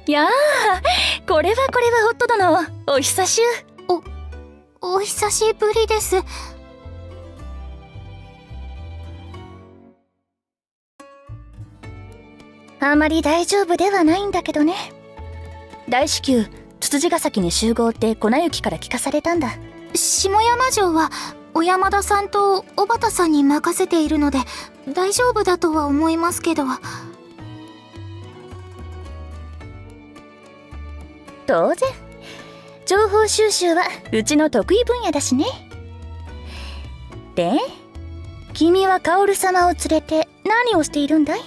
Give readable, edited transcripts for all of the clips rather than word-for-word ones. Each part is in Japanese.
いやー、これはホット殿、お久しゅう。お久しぶりです。あまり大丈夫ではないんだけどね。大至急つつじヶ崎に集合って粉雪から聞かされたんだ。下山城は小山田さんと小畑さんに任せているので大丈夫だとは思いますけど。当然、情報収集はうちの得意分野だしね。で、君は薫様を連れて何をしているんだい？な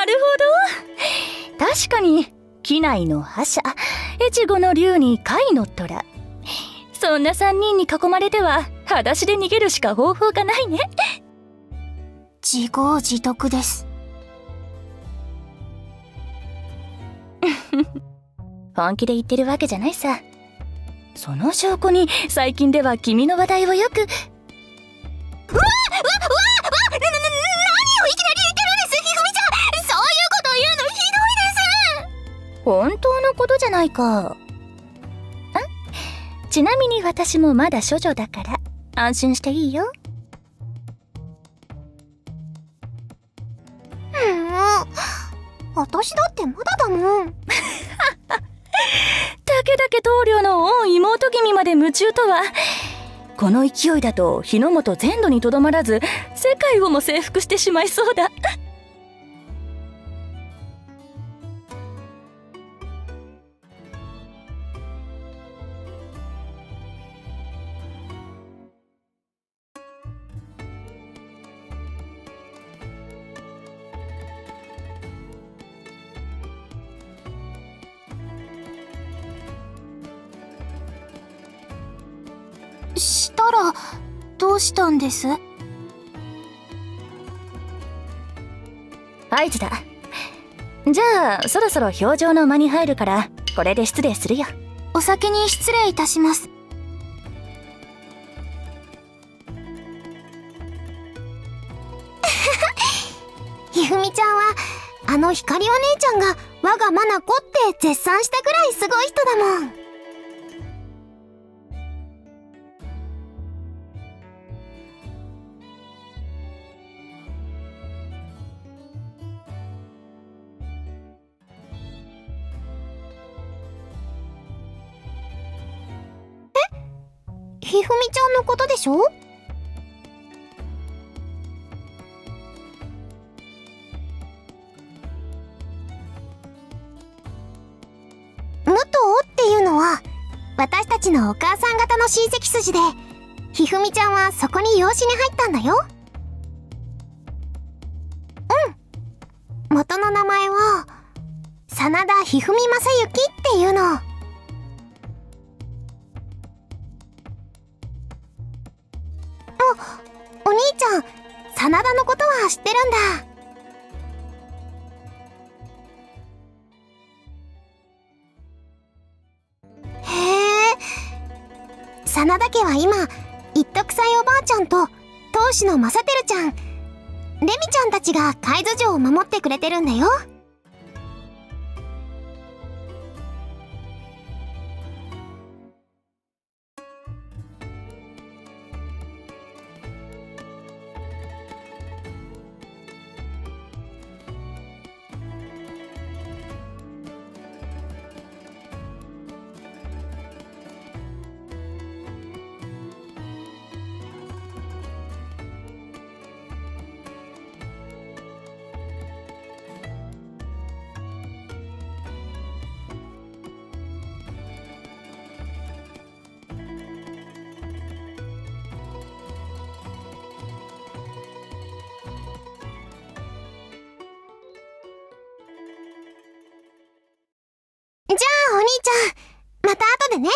るほど。確かに機内の覇者、越後の竜に甲斐の虎、そんな3人に囲まれては裸足で逃げるしか方法がないね。自業自得です。本気で言ってるわけじゃないさ。その証拠に最近では君の話題をよく。何をいきなり言ってるんです、ひふみちゃん。そういうこと言うのひどいです。本当のことじゃないか。ちなみに私もまだ処女だから安心していいよ。私だってまだだもん。武田棟梁の御妹君まで夢中とは。この勢いだと日の本全土にとどまらず世界をも征服してしまいそうだ。したらどうしたんです？合図だ。じゃあそろそろ表情の間に入るからこれで失礼するよ。お先に失礼いたします。ひふみちゃんはあの光お姉ちゃんが我がマナコって絶賛したぐらいすごい人だもん。ひふみちゃんのことでしょ？もっとおっていうのは私たちのお母さん方の親戚筋で、ひふみちゃんはそこに養子に入ったんだよ。うん、元の名前は真田ひふみ正幸っていうの。お兄ちゃん、真田のことは知ってるんだ。へえ。真田家は今、一徳斎おばあちゃんと当主の正輝ちゃん、レミちゃんたちが海津城を守ってくれてるんだよ。じゃあお兄ちゃん、また後でね。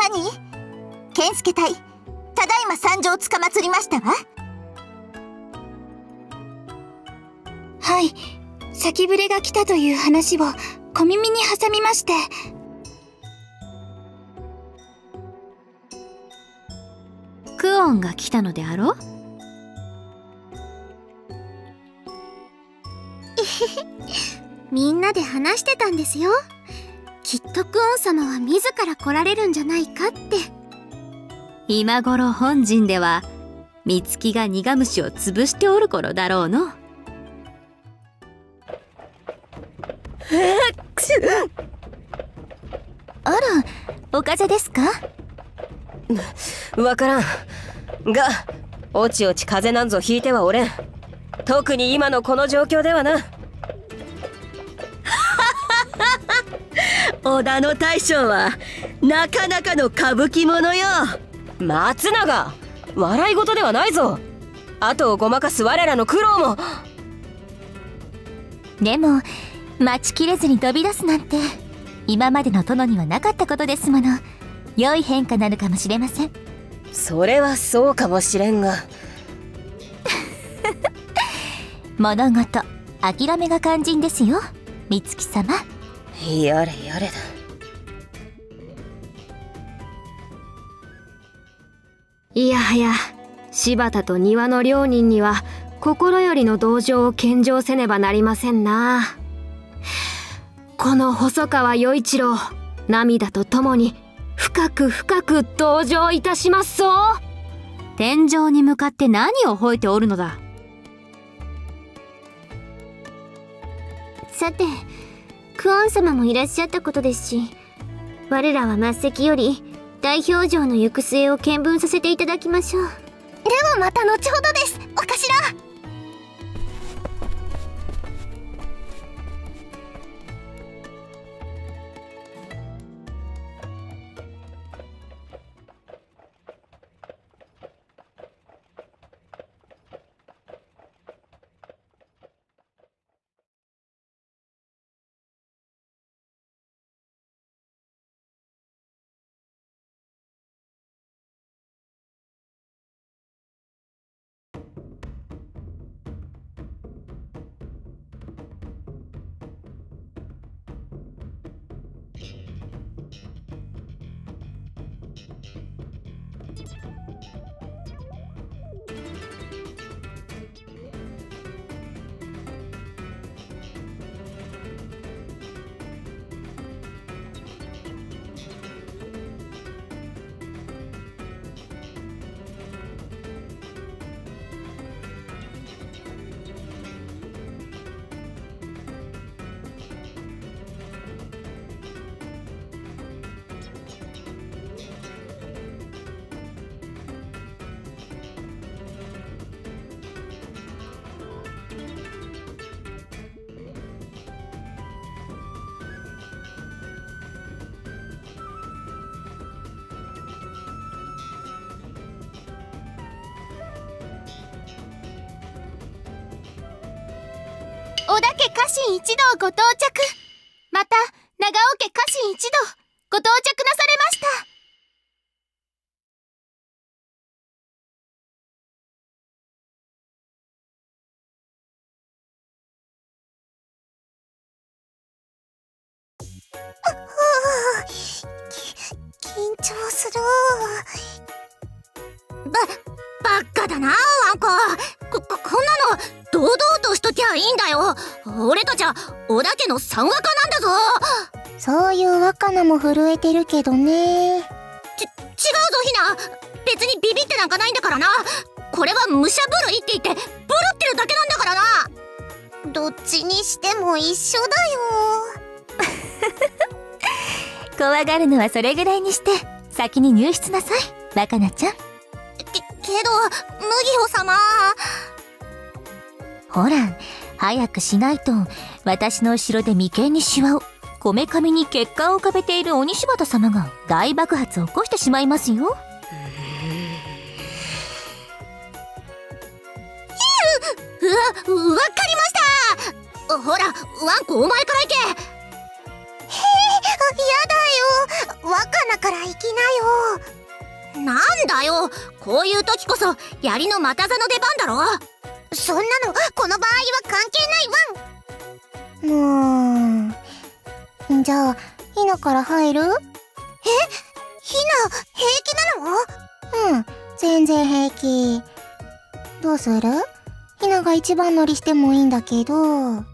何？健介隊、ただいま参上つかまつりましたわ。はい、先触れが来たという話を小耳に挟みまして。クオンが来たのであろう？みんなで話してたんですよ。きっとクオン様は自ら来られるんじゃないかって。今頃本陣では美月が苦虫を潰しておる頃だろうの。あら、お風邪ですか？わからんが、おちおち風邪なんぞひいてはおれん。特に今のこの状況ではな。織田の大将はなかなかの歌舞伎者よ。松永、笑い事ではないぞ。後をごまかす我らの苦労も。でも待ちきれずに飛び出すなんて今までの殿にはなかったことですもの。良い変化なのかもしれません。それはそうかもしれんが物事諦めが肝心ですよ、美月様。やれやれだ。いやはや、柴田と庭の両人には心よりの同情を献上せねばなりませんな。この細川与一郎、涙とともに深く深く同情いたしますぞ。天井に向かって何を吠えておるのだ。さて、クオン様もいらっしゃったことですし、我らは末席より大表情の行く末を見聞させていただきましょう。ではまた後ほどです、お頭。織田家家臣一同ご到着。また長尾家家臣一同ご到着なされました。緊張する。バカだな、ワンコ。こんなの堂々としときゃいいんだよ。俺たちは織田家の三若なんだぞ。そういう若菜も震えてるけどね。違うぞひな、別にビビってなんかないんだからな。これは武者震いって言ってブルってるだけなんだからな。どっちにしても一緒だよ。怖がるのはそれぐらいにして先に入室なさい、若菜ちゃん。けど麦穂様。ほら早くしないと私の後ろで眉間にシワを、こめかみに血管を浮かべている鬼柴田様が大爆発を起こしてしまいますよ。わかりました。ほらワンコ、お前から行け。やだよ。若菜から行きなよ。なんだよ、こういう時こそ槍の股座の出番だろ。そんなのこの場合は関係ないワン。じゃあひなから入る？ひな平気なの？全然平気。どうする？ひなが一番乗りしてもいいんだけど。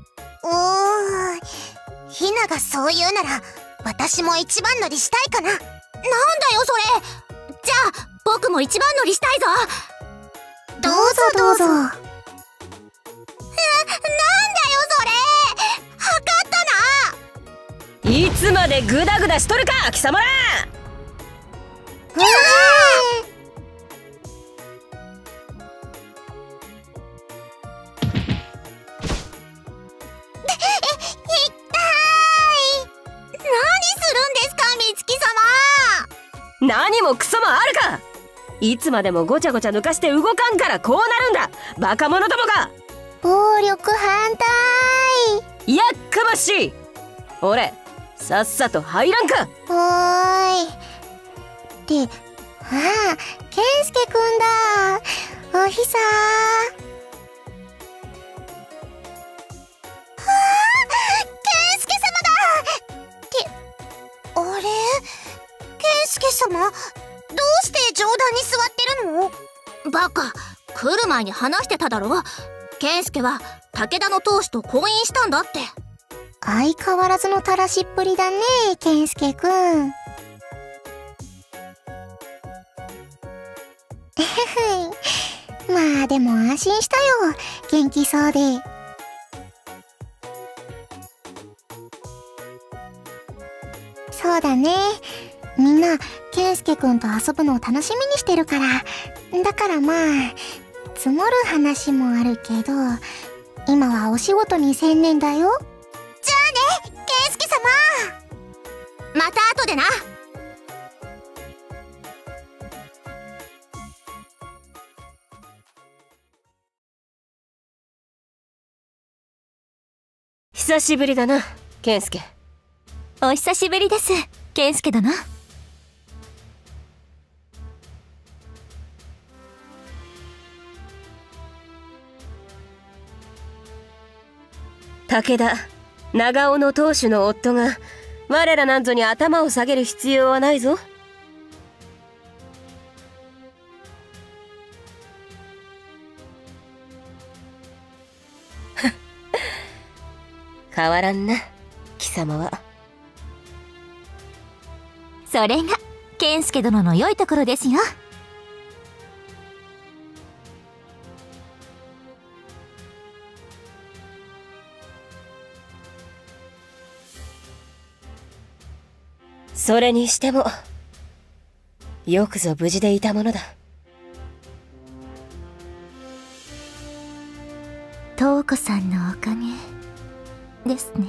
ひながそう言うなら私も一番乗りしたいかな。なんだよそれ。じゃあ僕も一番乗りしたいぞ。どうぞどうぞ。なんだよそれ。測ったな。いつまでグダグダしとるか貴様ら。何もクソもあるか。いつまでもごちゃごちゃ抜かして動かんからこうなるんだバカ者どもが。暴力反対。やっかましい。俺さっさと入らんか。おーい。って健介くんだ。おひさー。健介様だ。ってあれ、健介様、どうして上段に座ってるの？バカ、来る前に話してただろ。健介は武田の当主と婚姻したんだって。相変わらずのたらしっぷりだね、健介くん。まあでも安心したよ、元気そうで。そうだね、みんな健介くんと遊ぶのを楽しみにしてるから。だからまあ積もる話もあるけど、今はお仕事に専念だよ。じゃあね、健介様。また後でな。久しぶりだな健介。お久しぶりです健介殿。武田長尾の当主の夫が我らなんぞに頭を下げる必要はないぞ。変わらんな貴様は。それが健介殿の良いところですよ。それにしてもよくぞ無事でいたものだ。瞳子さんのおかげですね。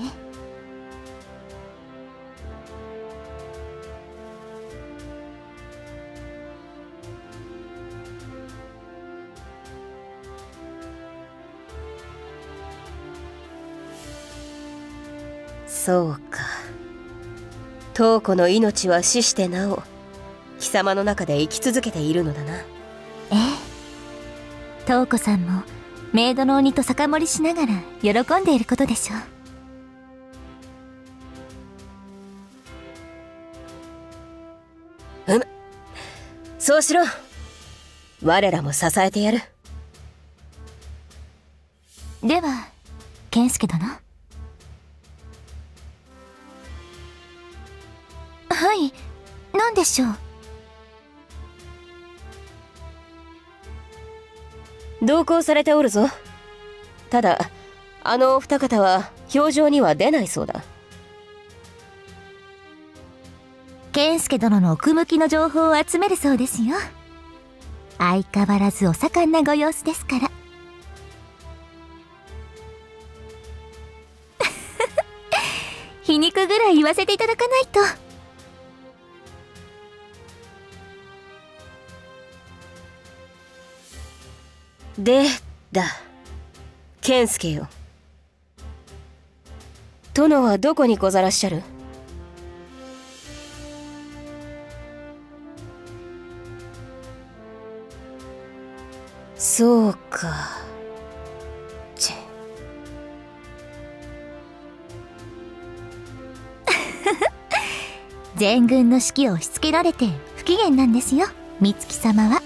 そうか、瞳子の命は死してなお貴様の中で生き続けているのだな。ええ、瞳子さんもメイドの鬼と酒盛りしながら喜んでいることでしょう。そうしろ。我らも支えてやる。では健介殿。はい、何でしょう。同行されておるぞ。ただあのお二方は表情には出ないそうだ。健介殿の奥向きの情報を集めるそうですよ。相変わらずお盛んなご様子ですから。皮肉ぐらい言わせていただかないと。でだ健介よ、殿はどこにござらっしゃる？そうか。チェ。全軍の指揮を押し付けられて不機嫌なんですよ、美月様は。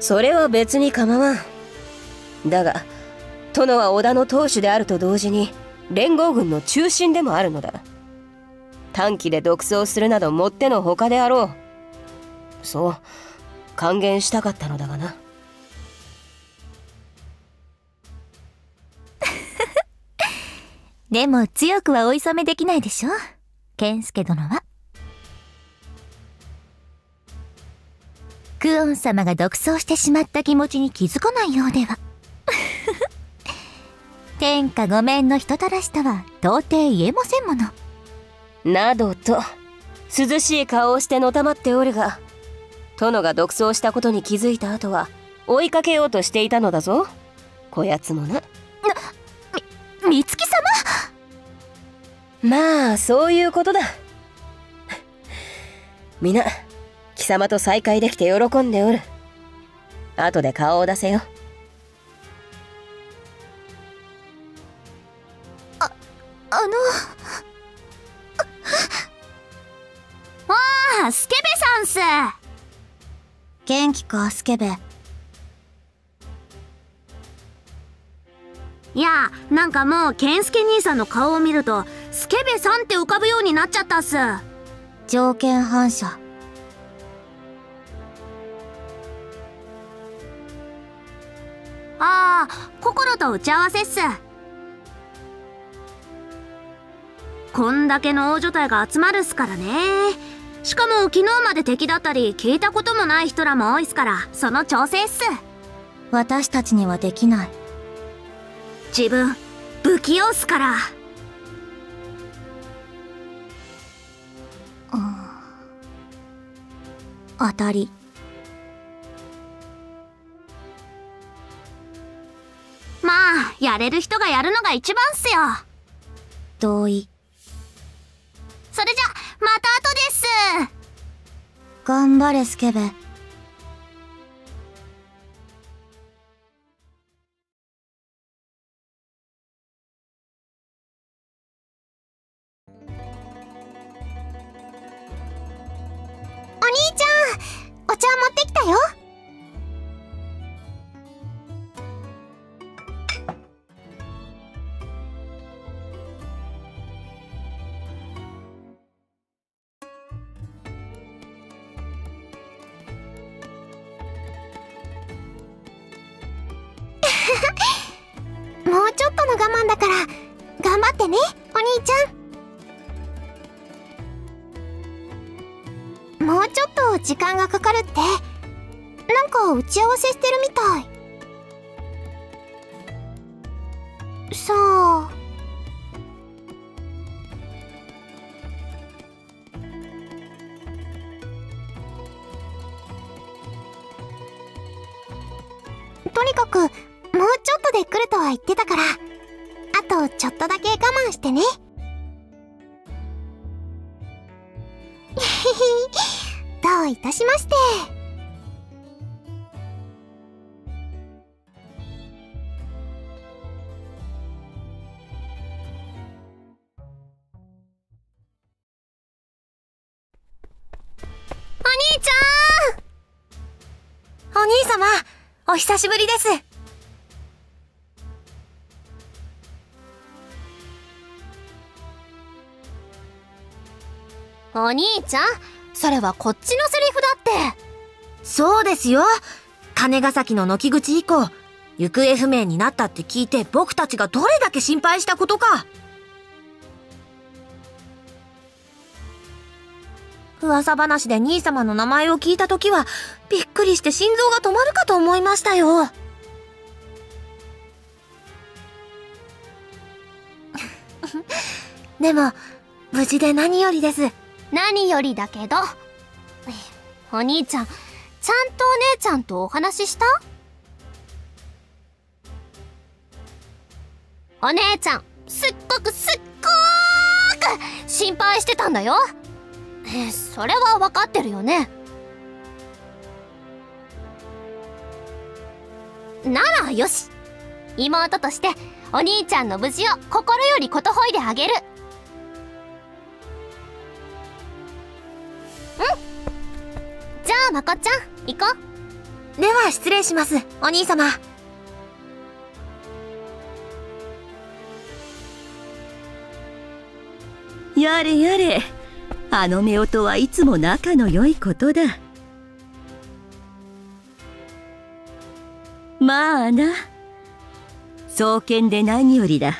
それは別に構わん。だが殿は織田の当主であると同時に連合軍の中心でもあるのだ。短期で独走するなどもってのほかであろう。そう還元したかったのだがな。でも強くは追い染めできないでしょ、健介殿は。クオン様が独走してしまった気持ちに気づかないようでは。天下御免の人たらしとは到底言えませんもの。などと涼しい顔をしてのたまっておるが、殿が独走したことに気づいた後は追いかけようとしていたのだぞ、こやつもな。美月様。まあそういうことだ。皆貴様と再会できて喜んでおる。後で顔を出せよ。スケベさんす。元気か、スケベ。いや、なんかもう健介兄さんの顔を見るとスケベさんって浮かぶようになっちゃったっす。条件反射。ああ、心と打ち合わせっす。こんだけの大所帯が集まるっすからね。しかも昨日まで敵だったり聞いたこともない人らも多いっすから、その調整っす。私たちにはできない。自分不器用っすから。当たり。まあやれる人がやるのが一番っすよ。同意。それじゃまた後です。頑張れ、スケベ。お兄ちゃん、お茶持ってきたよ。もうちょっとの我慢だから頑張ってね、お兄ちゃん。もうちょっと時間がかかるって、なんか打ち合わせしてるみたい。さあ。とにかくもうちょっとで来るとは言ってたから、あとちょっとだけ我慢してね。どういたしまして。お兄ちゃん。お兄様、お久しぶりです。お兄ちゃん、それはこっちのセリフだって。そうですよ。金ヶ崎の軒口以降、行方不明になったって聞いて僕たちがどれだけ心配したことか。噂話で兄様の名前を聞いたときはびっくりして心臓が止まるかと思いましたよ。でも無事で何よりです。何よりだけど、お兄ちゃん、ちゃんとお姉ちゃんとお話しした？お姉ちゃん、すっごく心配してたんだよ。それは分かってるよね。ならよし、妹としてお兄ちゃんの無事を心よりことほいであげる。じゃあまこっちゃん行こう。では失礼します、お兄様。やれやれ、あの夫婦はいつも仲の良いことだ。まあな、壮健で何よりだ。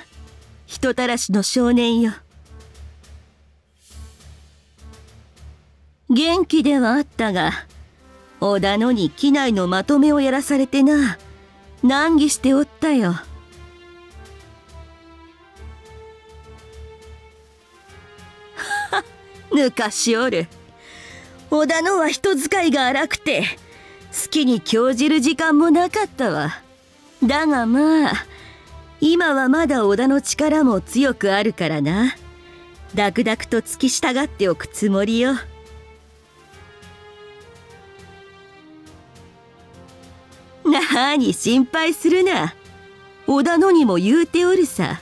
人たらしの少年よ。元気ではあったが、織田野に機内のまとめをやらされてな、難儀しておったよ。抜かしおる。織田野は人使いが荒くて、好きに興じる時間もなかったわ。だがまあ、今はまだ織田の力も強くあるからな。ダクダクと付き従っておくつもりよ。なに心配するな。織田野にも言うておるさ。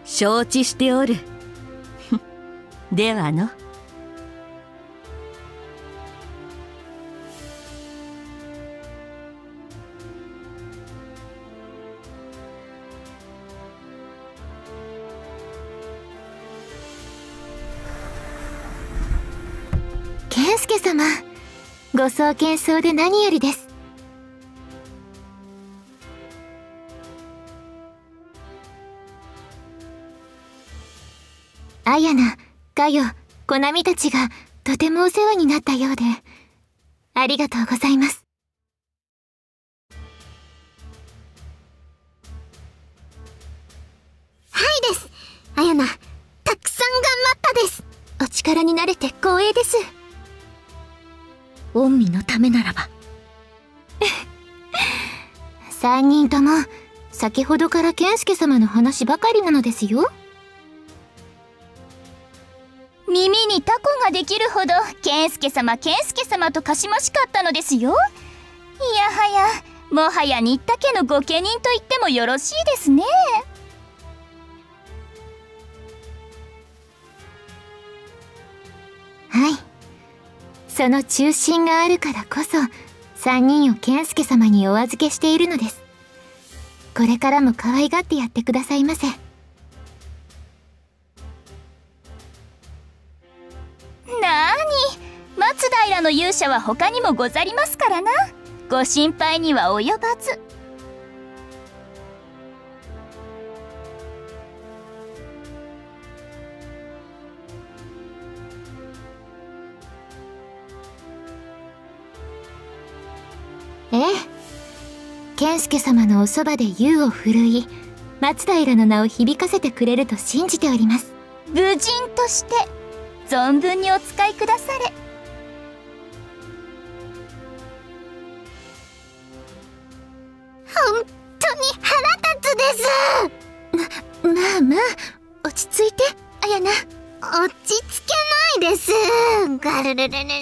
承知しておる。ではの。健介様、ご壮健そうで何よりです。あやな、かよ、こなみたちがとてもお世話になったようで、ありがとうございます。はいです。あやな、たくさん頑張ったです。お力になれて光栄です。御身のためならば。3人とも先ほどから健介様の話ばかりなのですよ。耳にタコができるほど健介様とかしましかったのですよ。いやはや、もはや新田家の御家人と言ってもよろしいですね。はい、その中心があるからこそ3人を健介様にお預けしているのです。これからも可愛がってやってくださいませ。なーに、松平の勇者は他にもござりますからな。ご心配には及ばず。ええ、健介様のおそばで優を振るい、松平の名を響かせてくれると信じております。武人として存分にお使いくだされ。本当に腹立つです。まあまあ、落ち着いて、あやな。落ち着けないです。ガルルルルルルルルルル。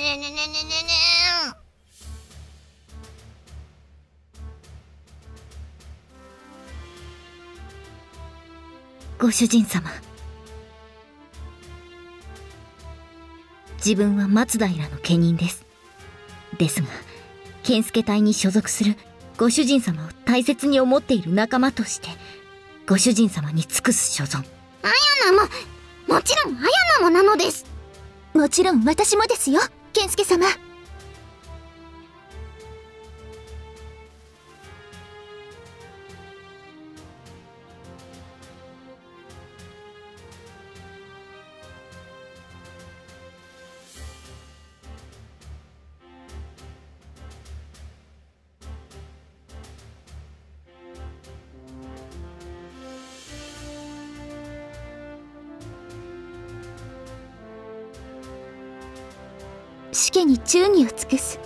ご主人様、自分は松平の家人です。ですが、健介隊に所属するご主人様を大切に思っている仲間として、ご主人様に尽くす所存。あやなも、もちろんあやなもなのです。もちろん私もですよ、健介様。死家に忠義を尽くす。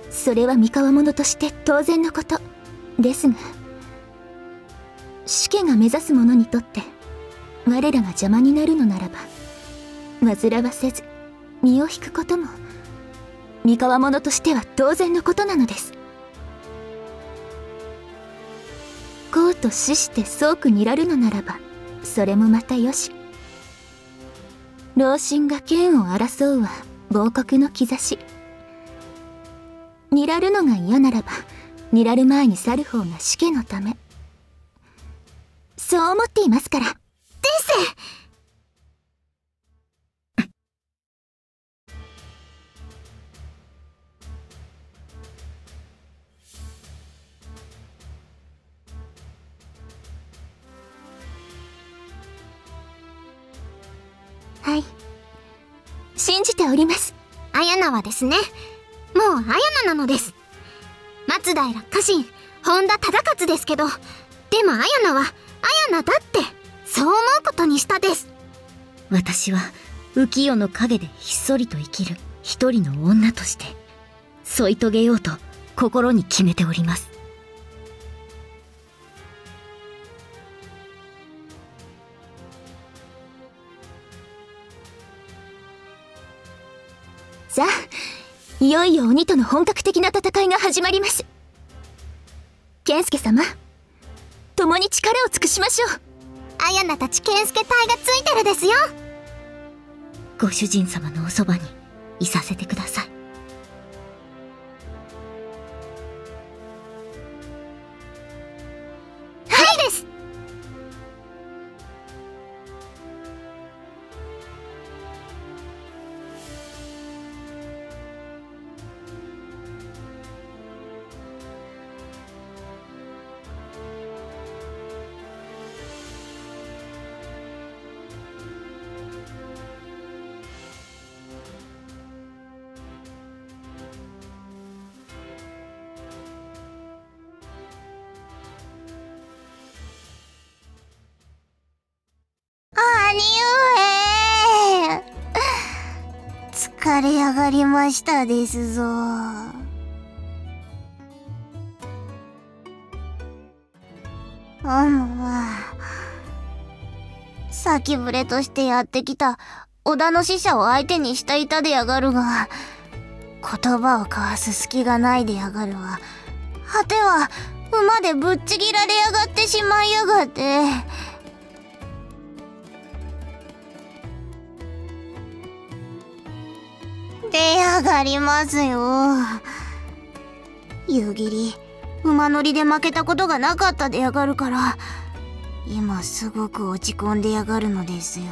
それは三河者として当然のことですが、死家が目指す者にとって我らが邪魔になるのならば、煩わせず身を引くことも三河者としては当然のことなのです。こうと死してそうくにらるのならば、それもまたよし。老臣が剣を争うは亡国の兆し。にらるのが嫌ならば、にらる前に去る方が死家のため。そう思っていますから。です。はい。信じております。綾菜はですね、もう綾菜なのです。松平家臣、本田忠勝ですけど、でも綾菜は綾菜だって、そう思うことにしたです。私は浮世の陰でひっそりと生きる一人の女として、添い遂げようと心に決めております。さあ、いよいよ鬼との本格的な戦いが始まります。健介様、共に力を尽くしましょう。綾菜たち健介隊がついてるですよ。ご主人様のおそばにいさせてください。はいです。疲れ上がりましたですぞ。先触れとしてやってきた織田の使者を相手にしたいたでやがるが、言葉を交わす隙がないでやがるわ。果ては馬でぶっちぎられやがってしまいやがって。出やがりますよ。夕霧、馬乗りで負けたことがなかったでやがるから、今すごく落ち込んでやがるのですよ。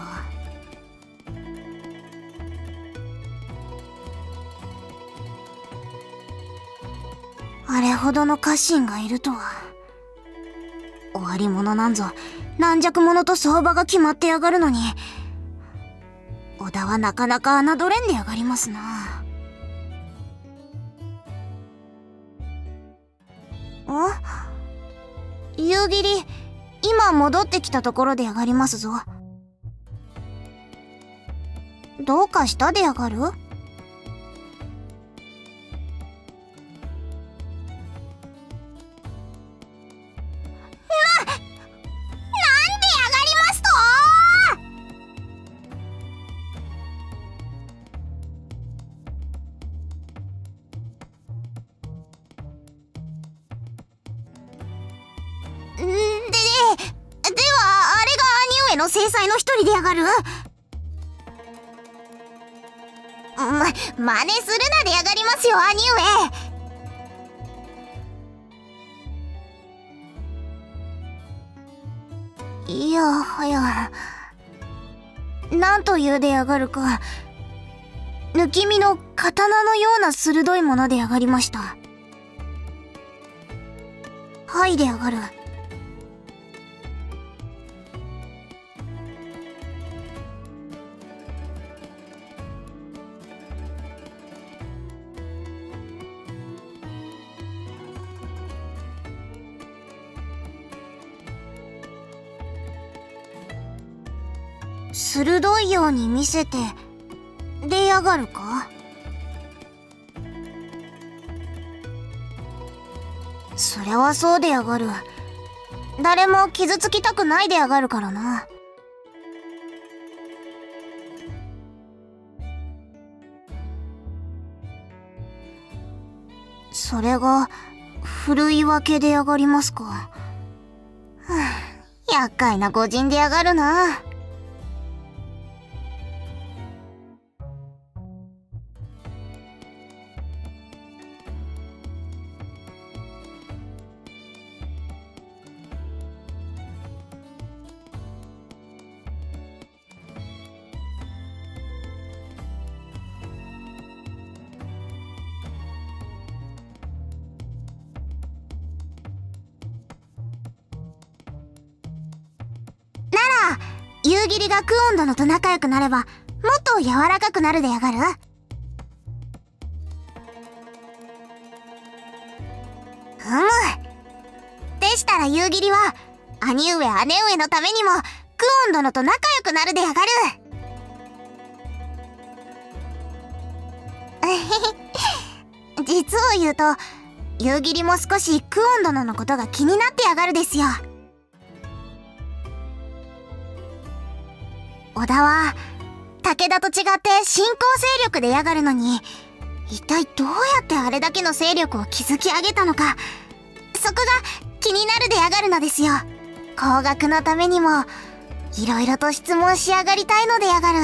あれほどの家臣がいるとは。終わり者なんぞ軟弱者と相場が決まってやがるのに、織田はなかなか侮れんでやがりますな。夕霧、今戻ってきたところでやがりますぞ。どうかしたでやがる？の制裁の一人でやがる。真似するなでやがりますよ、兄上。いやはや、なんというでやがるか、抜き身の刀のような鋭いものでやがりました。はいでやがる。鋭いように見せて出やがるか？それはそうでやがる。誰も傷つきたくないでやがるからな。それが古いわけでやがりますか。はあ、厄介な御仁でやがるな。夕霧がクオン殿と仲良くなればもっと柔らかくなるでやがる。でしたら夕霧は兄上姉上のためにもクオン殿と仲良くなるでやがる。実を言うと夕霧も少しクオン殿のことが気になってやがるですよ。織田は武田と違って新興勢力でやがるのに、一体どうやってあれだけの勢力を築き上げたのか、そこが気になるでやがるのですよ。後学のためにもいろいろと質問しやがりたいのでやがる。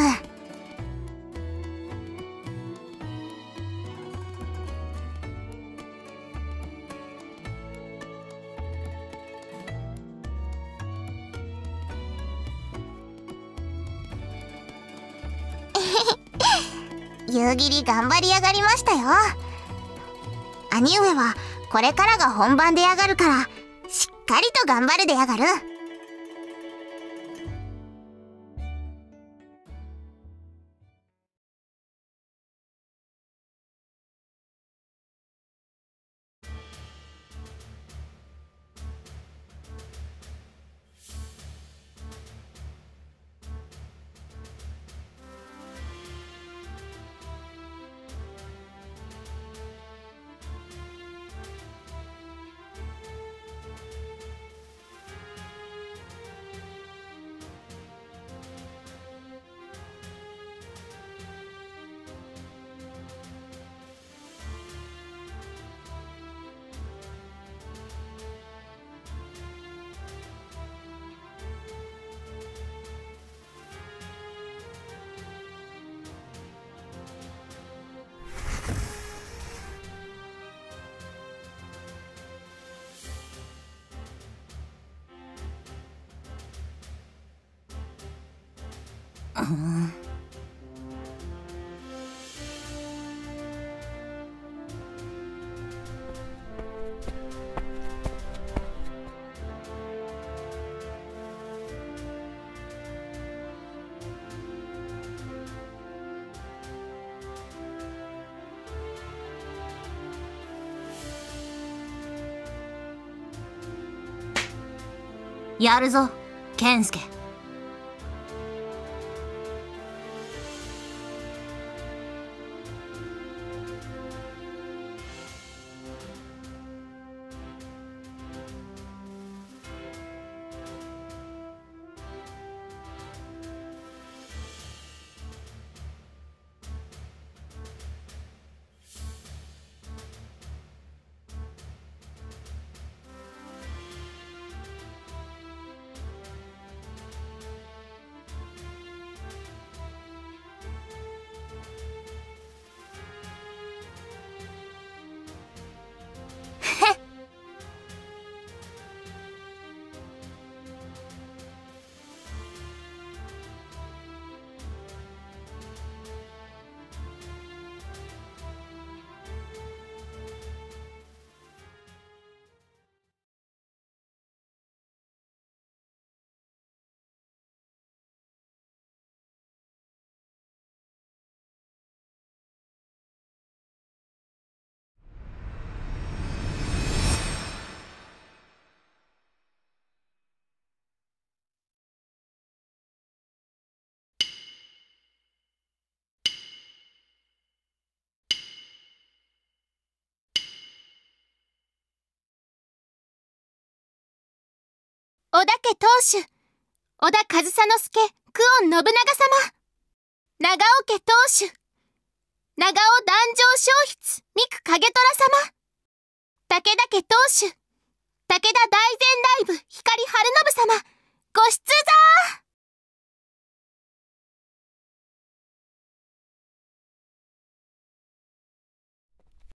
夕霧頑張りやがりましたよ。兄上はこれからが本番でやがるからしっかりと頑張るでやがる。やるぞ健介。織田家当主、織田上総介久遠信長様。長尾家当主、長尾壇上正筆三九影虎様。武田家当主、武田大前大部光晴信様。ご出座。